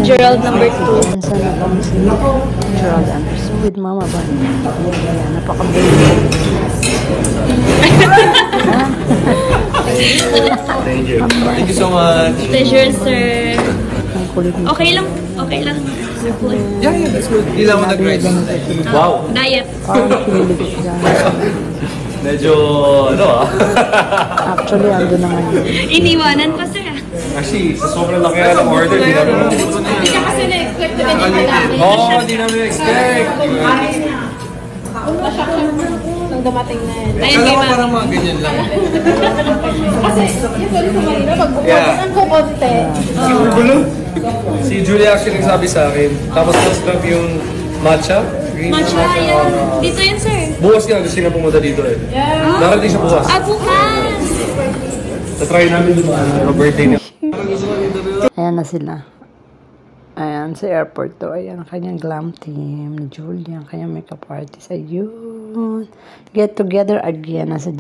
Gerald number 2. Saan na pang si Gerald Anderson with Mama ba? Ayan, napaka-baby. Thank you. Thank you so much. Pleasure, sir. Ang kulit mo. Okay lang. Okay lang. Sir, food. Yeah, that's good. Hindi lang ako nag-rice. Wow. Diet. Parang kinilig siya. Medyo, ano Actually, ando na ngayon. Iniwanan pa, sir. Actually, sa sobrang laki ng order, hindi namin Hindi ka kasi na-expect na ganyan kalaki. Oo, hindi namin expect. Nang dumating na yan. Ayun, Akala kay ko ma'am. parang mga ganyan lang. Kasi usually sa Manila, pag bukod ng kukonte. Gulo. Si Julia actually nagsabi sa akin. Tapos mas love yung matcha. Green Matcha, yan. Dito yan, sir. Bukas nga gusto niya pumunta dito eh. Narating siya bukas. Ah, bukas. Tatry namin yung birthday niya. Ayan na sila. Ayan, sa airport to. Ayan, ang kanyang glam team ni Julia. Ang kanyang makeup artist. Ayun. Get together again. Nasa